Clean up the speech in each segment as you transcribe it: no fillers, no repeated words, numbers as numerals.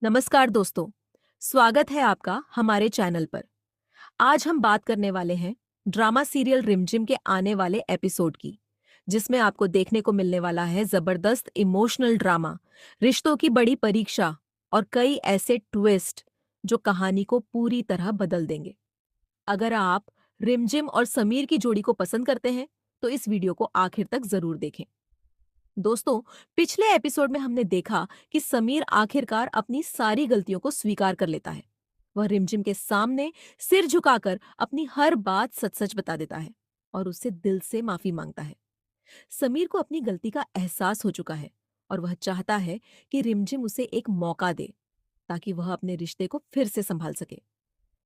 नमस्कार दोस्तों, स्वागत है आपका हमारे चैनल पर। आज हम बात करने वाले हैं ड्रामा सीरियल रिमझिम के आने वाले एपिसोड की, जिसमें आपको देखने को मिलने वाला है जबरदस्त इमोशनल ड्रामा, रिश्तों की बड़ी परीक्षा और कई ऐसे ट्विस्ट जो कहानी को पूरी तरह बदल देंगे। अगर आप रिमझिम और समीर की जोड़ी को पसंद करते हैं, तो इस वीडियो को आखिर तक जरूर देखें। दोस्तों, पिछले एपिसोड में हमने देखा कि समीर आखिरकार अपनी सारी गलतियों को स्वीकार कर लेता है। वह रिमझिम के सामने सिर झुकाकर अपनी हर बात सच-सच बता देता है और उससे दिल से माफी मांगता है। समीर को अपनी गलती का एहसास हो चुका है और वह चाहता है कि रिमझिम उसे एक मौका दे ताकि वह अपने रिश्ते को फिर से संभाल सके।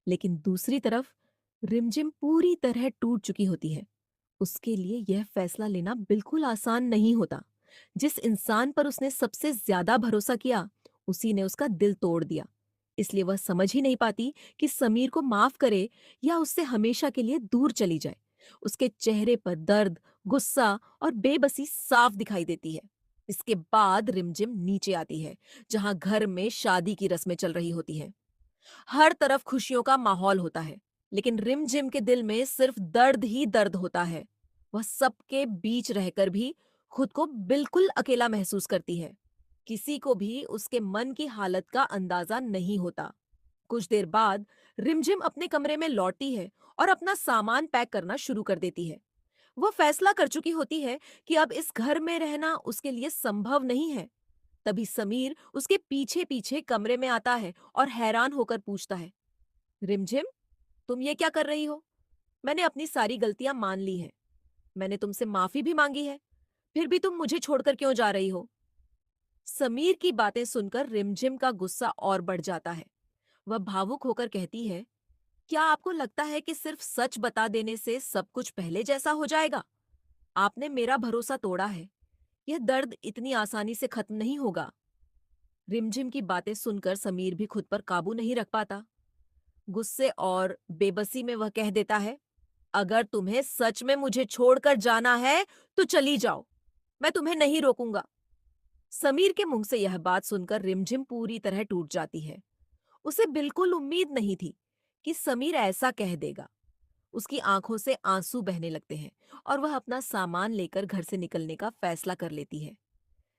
लेकिन दूसरी तरफ रिमझिम पूरी तरह टूट चुकी होती है। उसके लिए यह फैसला लेना बिल्कुल आसान नहीं होता। जिस इंसान पर उसने सबसे ज्यादा भरोसा किया, उसी ने उसका दिल तोड़ दिया। इसलिए वह समझ ही नहीं पाती कि समीर को माफ करे या उससे हमेशा के लिए दूर चली जाए। उसके चेहरे पर दर्द, गुस्सा और बेबसी साफ दिखाई देती है। इसके बाद रिमझिम नीचे आती है, जहां घर में शादी की रस्में चल रही होती हैं। हर तरफ खुशियों का माहौल होता है, लेकिन रिमझिम के दिल में सिर्फ दर्द ही दर्द होता है। वह सबके बीच रहकर भी खुद को बिल्कुल अकेला महसूस करती है। किसी को भी उसके मन की हालत का अंदाजा नहीं होता। कुछ देर बाद रिमझिम अपने कमरे में लौटती है और अपना सामान पैक करना शुरू कर देती है। वह फैसला कर चुकी होती है कि अब इस घर में रहना उसके लिए संभव नहीं है। तभी समीर उसके पीछे पीछे कमरे में आता है और हैरान होकर पूछता है, रिमझिम, तुम ये क्या कर रही हो? मैंने अपनी सारी गलतियां मान ली हैं। मैंने तुमसे माफी भी मांगी है। फिर भी तुम मुझे छोड़कर क्यों जा रही हो? समीर की बातें सुनकर रिमझिम का गुस्सा और बढ़ जाता है। वह भावुक होकर कहती है, क्या आपको लगता है कि सिर्फ सच बता देने से सब कुछ पहले जैसा हो जाएगा? आपने मेरा भरोसा तोड़ा है। यह दर्द इतनी आसानी से खत्म नहीं होगा। रिमझिम की बातें सुनकर समीर भी खुद पर काबू नहीं रख पाता। गुस्से और बेबसी में वह कह देता है, अगर तुम्हें सच में मुझे छोड़कर जाना है तो चली जाओ। मैं तुम्हें नहीं रोकूंगा। समीर के मुंह से यह बात सुनकर रिमझिम पूरी तरह टूट जाती है। उसे बिल्कुल उम्मीद नहीं थी कि समीर ऐसा कह देगा। उसकी आंखों से आंसू बहने लगते हैं और वह अपना सामान लेकर घर से निकलने का फैसला कर लेती है।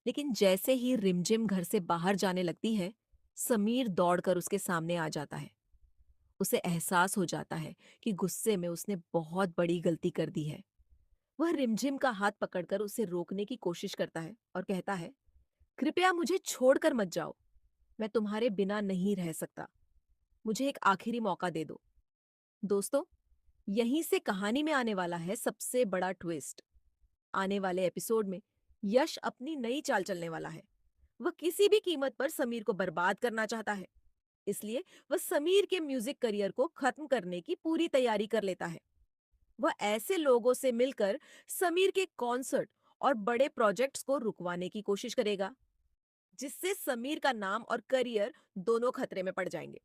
लेकिन जैसे ही रिमझिम घर से बाहर जाने लगती है, समीर दौड़कर उसके सामने आ जाता है। उसे एहसास हो जाता है कि गुस्से में उसने बहुत बड़ी गलती कर दी है। वह रिमझिम का हाथ पकड़कर उसे रोकने की कोशिश करता है और कहता है, कृपया मुझे छोड़कर मत जाओ। मैं तुम्हारे बिना नहीं रह सकता। मुझे एक आखिरी मौका दे दो। दोस्तों, यहीं से कहानी में आने वाला है सबसे बड़ा ट्विस्ट। आने वाले एपिसोड में यश अपनी नई चाल चलने वाला है। वह किसी भी कीमत पर समीर को बर्बाद करना चाहता है। इसलिए वह समीर के म्यूजिक करियर को खत्म करने की पूरी तैयारी कर लेता है। वह ऐसे लोगों से मिलकर समीर के कॉन्सर्ट और बड़े प्रोजेक्ट्स को रुकवाने की कोशिश करेगा, जिससे समीर का नाम और करियर दोनों खतरे में पड़ जाएंगे।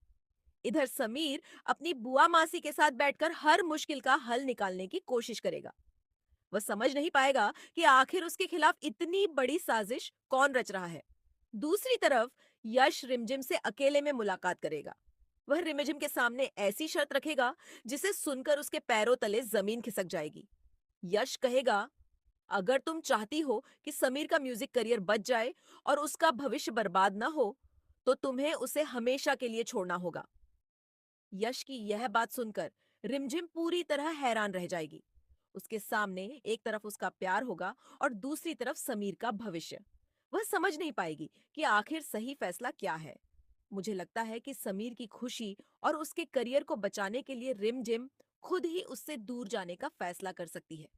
इधर समीर अपनी बुआ मासी के साथ बैठकर हर मुश्किल का हल निकालने की कोशिश करेगा। वह समझ नहीं पाएगा कि आखिर उसके खिलाफ इतनी बड़ी साजिश कौन रच रहा है। दूसरी तरफ यश रिमझिम से अकेले में मुलाकात करेगा। वह रिमझिम के सामने ऐसी शर्त रखेगा जिसे सुनकर उसके पैरों तले जमीन खिसक जाएगी। यश कहेगा, अगर तुम चाहती हो कि समीर का म्यूजिक करियर बच जाए और उसका भविष्य बर्बाद ना हो, तो तुम्हें उसे हमेशा के लिए छोड़ना होगा। यश की यह बात सुनकर रिमझिम पूरी तरह हैरान रह जाएगी। उसके सामने एक तरफ उसका प्यार होगा और दूसरी तरफ समीर का भविष्य। वह समझ नहीं पाएगी कि आखिर सही फैसला क्या है। मुझे लगता है कि समीर की खुशी और उसके करियर को बचाने के लिए रिमझिम खुद ही उससे दूर जाने का फैसला कर सकती है।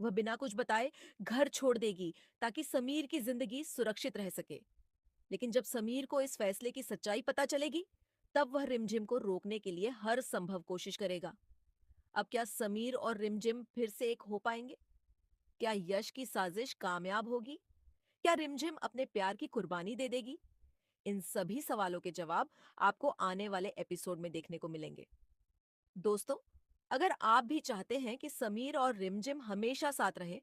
वह बिना कुछ बताए घर छोड़ देगी ताकि समीर की जिंदगी सुरक्षित रह सके। लेकिन जब समीर को इस फैसले की सच्चाई पता चलेगी, तब वह रिमझिम को रोकने के लिए हर संभव कोशिश करेगा। अब क्या समीर और रिमझिम फिर से एक हो पाएंगे? क्या यश की साजिश कामयाब होगी? क्या रिमझिम अपने प्यार की कुर्बानी दे देगी? इन सभी सवालों के जवाब आपको आने वाले एपिसोड में देखने को मिलेंगे। दोस्तों, अगर आप भी चाहते हैं कि समीर और रिमझिम हमेशा साथ रहे,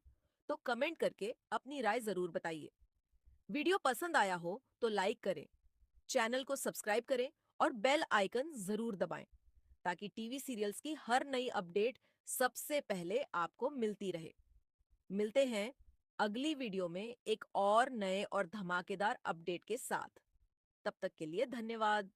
तो कमेंट करके अपनी राय जरूर बताइए। वीडियो पसंद आया हो तो लाइक करें, चैनल को सब्सक्राइब करें और बेल आइकन जरूर दबाएं ताकि टीवी सीरियल्स की हर नई अपडेट सबसे पहले आपको मिलती रहे। मिलते हैं अगली वीडियो में एक और नए और धमाकेदार अपडेट के साथ। तब तक के लिए धन्यवाद।